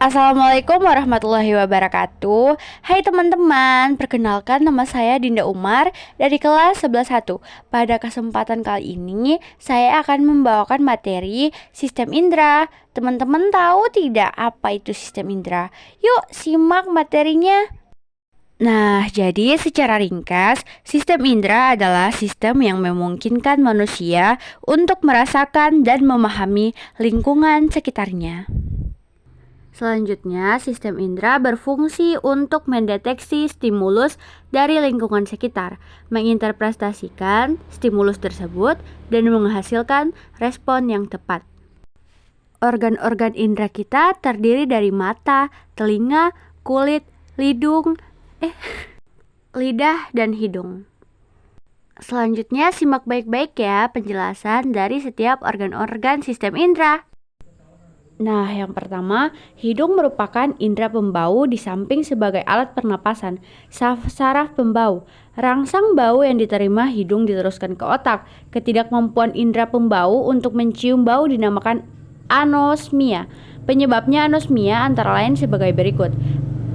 Assalamualaikum warahmatullahi wabarakatuh. Hai teman-teman, perkenalkan nama saya Dinda Umar dari kelas 11.1. Pada kesempatan kali ini, saya akan membawakan materi sistem indera. Teman-teman tahu tidak apa itu sistem indera? Yuk simak materinya. Nah, jadi secara ringkas, sistem indera adalah sistem yang memungkinkan manusia untuk merasakan dan memahami lingkungan sekitarnya. Selanjutnya, sistem indera berfungsi untuk mendeteksi stimulus dari lingkungan sekitar, menginterpretasikan stimulus tersebut, dan menghasilkan respon yang tepat. Organ-organ indera kita terdiri dari mata, telinga, kulit, lidah, dan hidung. Selanjutnya, simak baik-baik ya penjelasan dari setiap organ-organ sistem indera. Nah, yang pertama, hidung merupakan indera pembau di samping sebagai alat pernapasan. Saraf pembau, rangsang bau yang diterima hidung diteruskan ke otak. Ketidakmampuan indera pembau untuk mencium bau dinamakan anosmia. Penyebabnya anosmia antara lain sebagai berikut,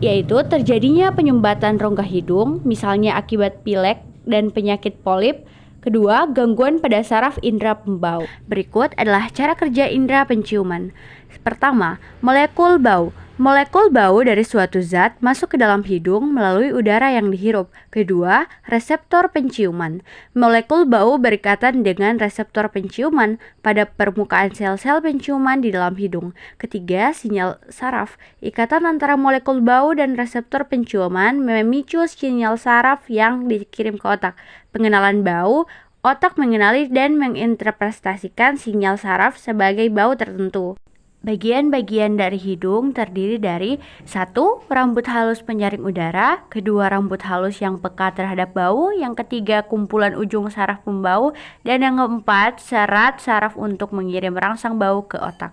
yaitu terjadinya penyumbatan rongga hidung, misalnya akibat pilek dan penyakit polip. Kedua, gangguan pada saraf indera pembau. Berikut adalah cara kerja indera penciuman. Pertama, molekul bau. Molekul bau dari suatu zat masuk ke dalam hidung melalui udara yang dihirup. Kedua, reseptor penciuman. Molekul bau berikatan dengan reseptor penciuman pada permukaan sel-sel penciuman di dalam hidung. Ketiga, sinyal saraf. Ikatan antara molekul bau dan reseptor penciuman memicu sinyal saraf yang dikirim ke otak. Pengenalan bau, otak mengenali dan menginterpretasikan sinyal saraf sebagai bau tertentu. Bagian-bagian dari hidung terdiri dari 1. Rambut halus penyaring udara. 2. Rambut halus yang peka terhadap bau. Yang ketiga, kumpulan ujung saraf pembau. Dan yang keempat, serat saraf untuk mengirim rangsang bau ke otak.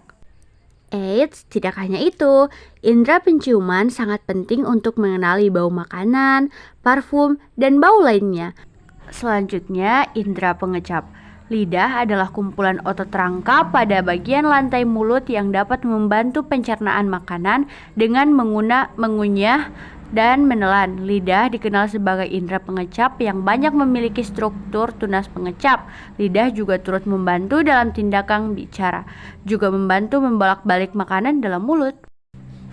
Eits, tidak hanya itu, indera penciuman sangat penting untuk mengenali bau makanan, parfum, dan bau lainnya. Selanjutnya, indera pengecap. Lidah adalah kumpulan otot rangka pada bagian lantai mulut yang dapat membantu pencernaan makanan dengan mengunyah dan menelan. Lidah dikenal sebagai indera pengecap yang banyak memiliki struktur tunas pengecap. Lidah juga turut membantu dalam tindakan bicara, juga membantu membolak-balik makanan dalam mulut.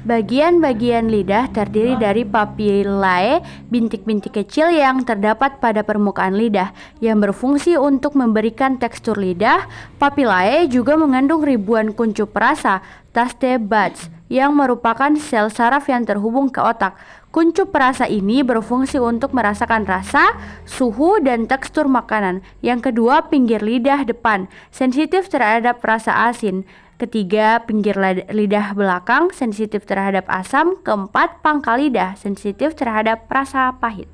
Bagian-bagian lidah terdiri dari papillae, bintik-bintik kecil yang terdapat pada permukaan lidah, yang berfungsi untuk memberikan tekstur lidah. Papillae juga mengandung ribuan kuncup rasa, taste buds, yang merupakan sel saraf yang terhubung ke otak. Kuncup perasa ini berfungsi untuk merasakan rasa, suhu, dan tekstur makanan. Yang kedua, pinggir lidah depan, sensitif terhadap rasa asin. Ketiga, pinggir lidah belakang, sensitif terhadap asam. Keempat, pangkal lidah, sensitif terhadap rasa pahit.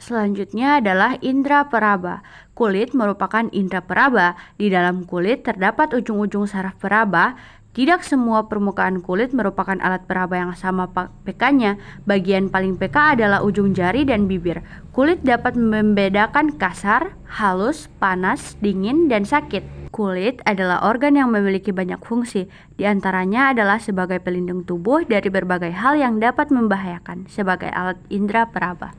Selanjutnya adalah indera peraba. Kulit merupakan indera peraba. Di dalam kulit terdapat ujung-ujung saraf peraba. Tidak semua permukaan kulit merupakan alat peraba yang sama pekanya. Bagian paling peka adalah ujung jari dan bibir. Kulit dapat membedakan kasar, halus, panas, dingin, dan sakit. Kulit adalah organ yang memiliki banyak fungsi. Di antaranya adalah sebagai pelindung tubuh dari berbagai hal yang dapat membahayakan, sebagai alat indera peraba.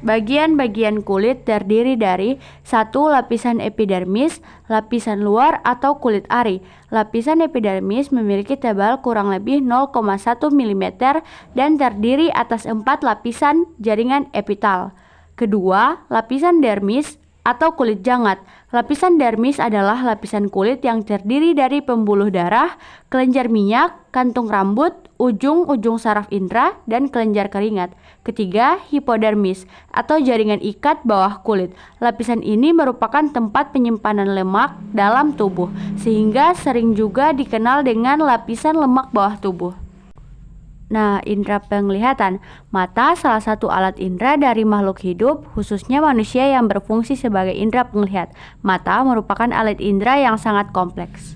Bagian-bagian kulit terdiri dari 1. Lapisan epidermis, lapisan luar atau kulit ari. Lapisan epidermis memiliki tebal kurang lebih 0,1 mm dan terdiri atas 4 lapisan jaringan epitel. Kedua, lapisan dermis atau kulit jangat. Lapisan dermis adalah lapisan kulit yang terdiri dari pembuluh darah, kelenjar minyak, kantung rambut, ujung-ujung saraf indera, dan kelenjar keringat. Ketiga, hipodermis atau jaringan ikat bawah kulit. Lapisan ini merupakan tempat penyimpanan lemak dalam tubuh, sehingga sering juga dikenal dengan lapisan lemak bawah tubuh. Nah, indera penglihatan. Mata salah satu alat indera dari makhluk hidup, khususnya manusia yang berfungsi sebagai indera penglihat. Mata merupakan alat indera yang sangat kompleks.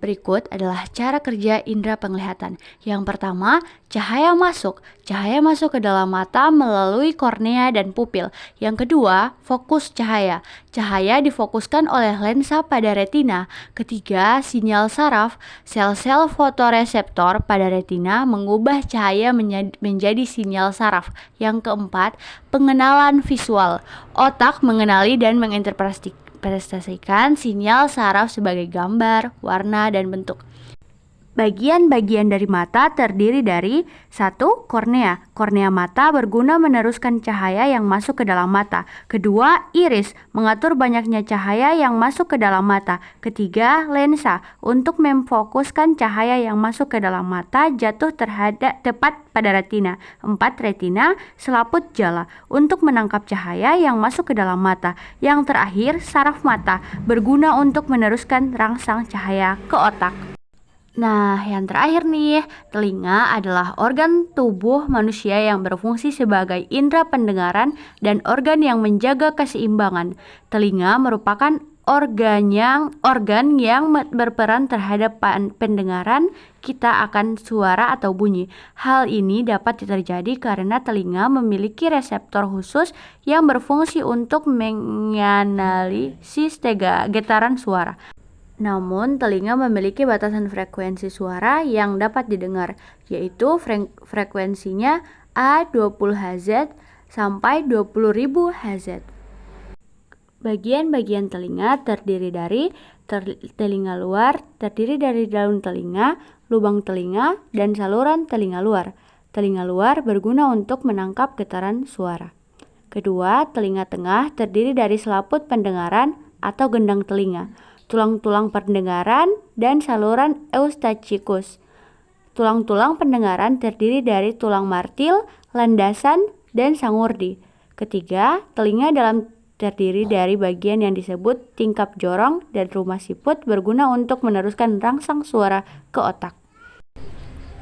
Berikut adalah cara kerja indera penglihatan. Yang pertama, cahaya masuk. Cahaya masuk ke dalam mata melalui kornea dan pupil. Yang kedua, fokus cahaya. Cahaya difokuskan oleh lensa pada retina. Ketiga, sinyal saraf. Sel-sel fotoreseptor pada retina mengubah cahaya menjadi sinyal saraf. Yang keempat, pengenalan visual. Otak mengenali dan menginterpretasikan sinyal saraf sebagai gambar, warna, dan bentuk. Bagian-bagian dari mata terdiri dari 1. Kornea. Kornea mata berguna meneruskan cahaya yang masuk ke dalam mata. Kedua, iris, mengatur banyaknya cahaya yang masuk ke dalam mata. Ketiga, lensa, untuk memfokuskan cahaya yang masuk ke dalam mata jatuh tepat pada retina. 4. Retina, selaput jala, untuk menangkap cahaya yang masuk ke dalam mata. Yang terakhir, saraf mata, berguna untuk meneruskan rangsang cahaya ke otak. Nah, yang terakhir nih, telinga adalah organ tubuh manusia yang berfungsi sebagai indera pendengaran dan organ yang menjaga keseimbangan. Telinga merupakan organ yang berperan terhadap pendengaran kita akan suara atau bunyi. Hal ini dapat terjadi karena telinga memiliki reseptor khusus yang berfungsi untuk menganalisis getaran suara. Namun, telinga memiliki batasan frekuensi suara yang dapat didengar, yaitu frekuensinya A20 Hz sampai 20.000 Hz. Bagian-bagian telinga terdiri dari telinga luar, terdiri dari daun telinga, lubang telinga, dan saluran telinga luar. Telinga luar berguna untuk menangkap getaran suara. Kedua, telinga tengah terdiri dari selaput pendengaran atau gendang telinga, tulang-tulang pendengaran, dan saluran eustachicus. Tulang-tulang pendengaran terdiri dari tulang martil, landasan, dan sangurdi. Ketiga, telinga dalam terdiri dari bagian yang disebut tingkap jorong dan rumah siput berguna untuk meneruskan rangsang suara ke otak.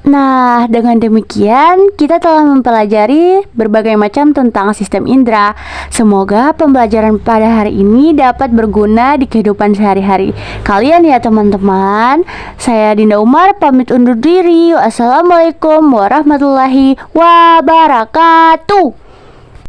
Nah, dengan demikian kita telah mempelajari berbagai macam tentang sistem indera. Semoga pembelajaran pada hari ini dapat berguna di kehidupan sehari-hari kalian ya teman-teman. Saya Dinda Umar pamit undur diri. Wassalamualaikum warahmatullahi wabarakatuh.